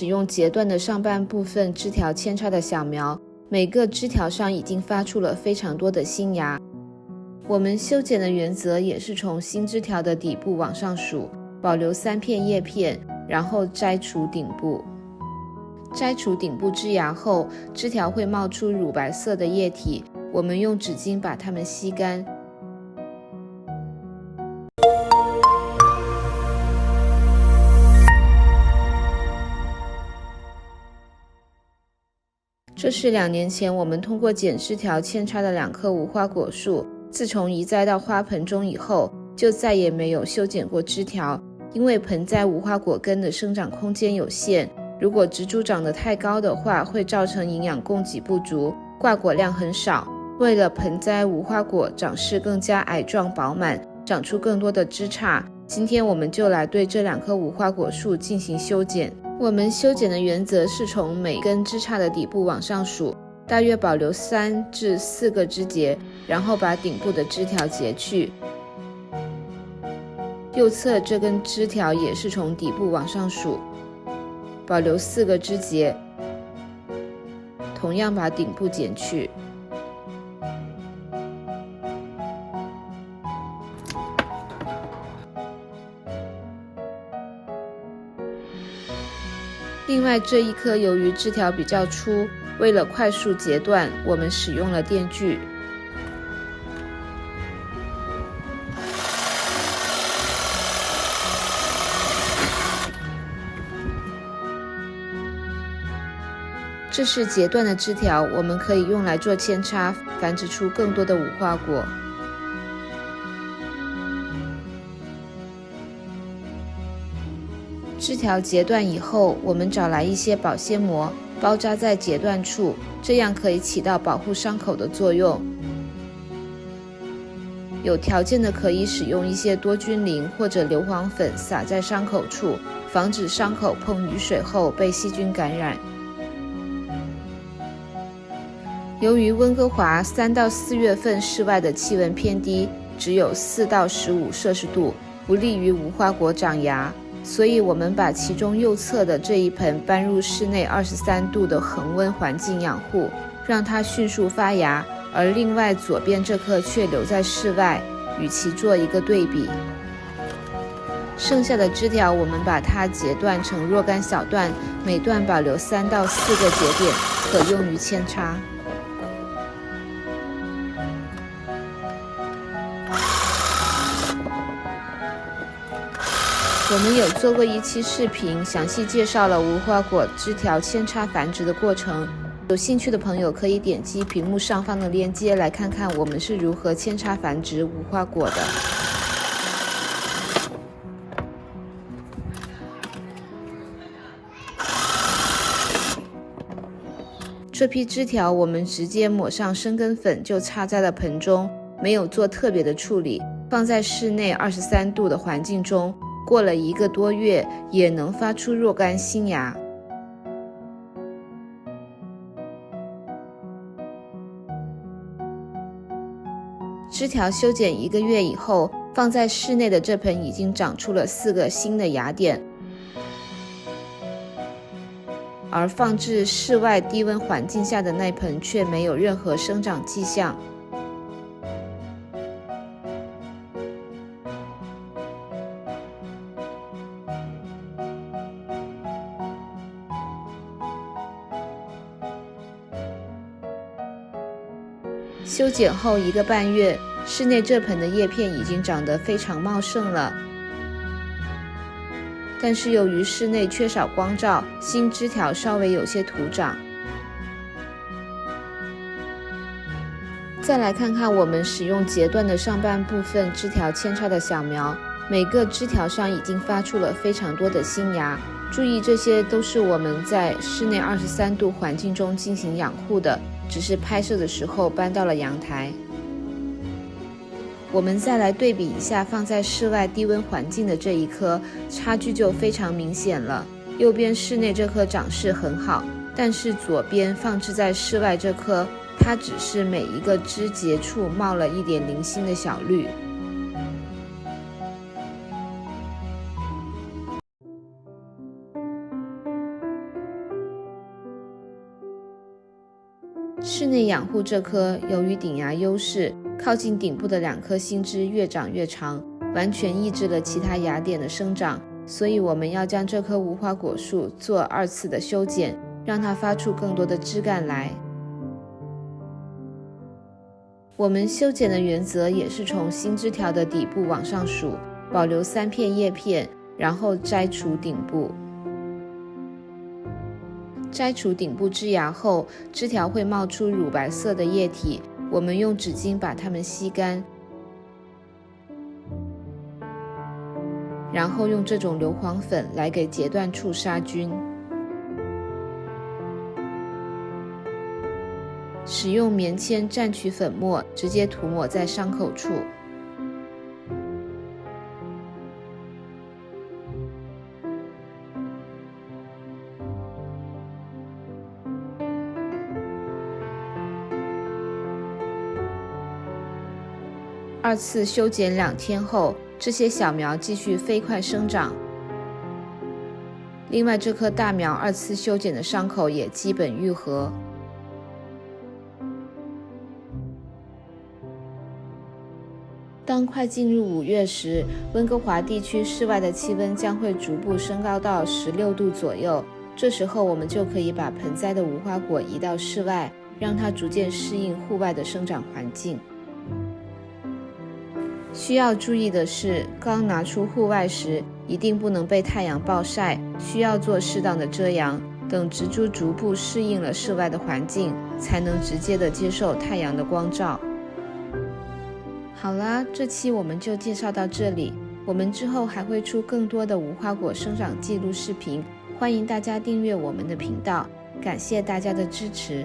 使用截断的上半部分枝条扦插的小苗，每个枝条上已经发出了非常多的新芽。我们修剪的原则也是从新枝条的底部往上数，保留3片叶片，然后摘除顶部。摘除顶部枝芽后，枝条会冒出乳白色的液体，我们用纸巾把它们吸干。这是2年前我们通过剪枝条扦插的2棵无花果树，自从移栽到花盆中以后，就再也没有修剪过枝条，因为盆栽无花果根的生长空间有限，如果植株长得太高的话，会造成营养供给不足，挂果量很少。为了盆栽无花果长势更加矮壮饱满，长出更多的枝杈，今天我们就来对这2棵无花果树进行修剪。我们修剪的原则是从每根枝杈的底部往上数，大约保留3至4个枝节，然后把顶部的枝条截去。右侧这根枝条也是从底部往上数，保留4个枝节，同样把顶部剪去。另外这一棵由于枝条比较粗，为了快速截断，我们使用了电锯。这是截断的枝条，我们可以用来做扦插，繁殖出更多的无花果。枝条截断以后，我们找来一些保鲜膜，包扎在截断处，这样可以起到保护伤口的作用。有条件的可以使用一些多菌灵或者硫磺粉撒在伤口处，防止伤口碰雨水后被细菌感染。由于温哥华3到4月份室外的气温偏低，只有4到15摄氏度，不利于无花果长芽，所以我们把其中右侧的这一盆搬入室内23度的恒温环境养护，让它迅速发芽，而另外左边这棵却留在室外，与其做一个对比。剩下的枝条我们把它截断成若干小段，每段保留3到4个节点，可用于扦插。我们有做过一期视频，详细介绍了无花果枝条扦插繁殖的过程，有兴趣的朋友可以点击屏幕上方的链接来看看我们是如何扦插繁殖无花果的。这批枝条我们直接抹上生根粉就插在了盆中，没有做特别的处理，放在室内23度的环境中，过了1个多月也能发出若干新芽。枝条修剪1个月以后，放在室内的这盆已经长出了4个新的芽点，而放置室外低温环境下的那盆却没有任何生长迹象。修剪后1个半月，室内这盆的叶片已经长得非常茂盛了，但是由于室内缺少光照，新枝条稍微有些徒长。再来看看我们使用截断的上半部分枝条扦插的小苗，每个枝条上已经发出了非常多的新芽。注意，这些都是我们在室内23度环境中进行养护的，只是拍摄的时候搬到了阳台。我们再来对比一下放在室外低温环境的这一棵，差距就非常明显了。右边室内这棵长势很好，但是左边放置在室外这棵，它只是每一个枝节处冒了一点零星的小绿。室内养护这棵由于顶芽优势，靠近顶部的2颗新枝越长越长，完全抑制了其他芽点的生长，所以我们要将这棵无花果树做2次的修剪，让它发出更多的枝干来。我们修剪的原则也是从新枝条的底部往上数，保留3片叶片，然后摘除顶部。摘除顶部枝芽后，枝条会冒出乳白色的液体，我们用纸巾把它们吸干，然后用这种硫磺粉来给节段处杀菌。使用棉签蘸取粉末，直接涂抹在伤口处。2次修剪2天后，这些小苗继续飞快生长。另外，这棵大苗2次修剪的伤口也基本愈合。当快进入5月时，温哥华地区室外的气温将会逐步升高到16度左右，这时候我们就可以把盆栽的无花果移到室外，让它逐渐适应户外的生长环境。需要注意的是，刚拿出户外时，一定不能被太阳暴晒，需要做适当的遮阳，等植株逐步适应了室外的环境，才能直接的接受太阳的光照。好啦，这期我们就介绍到这里，我们之后还会出更多的无花果生长记录视频，欢迎大家订阅我们的频道，感谢大家的支持。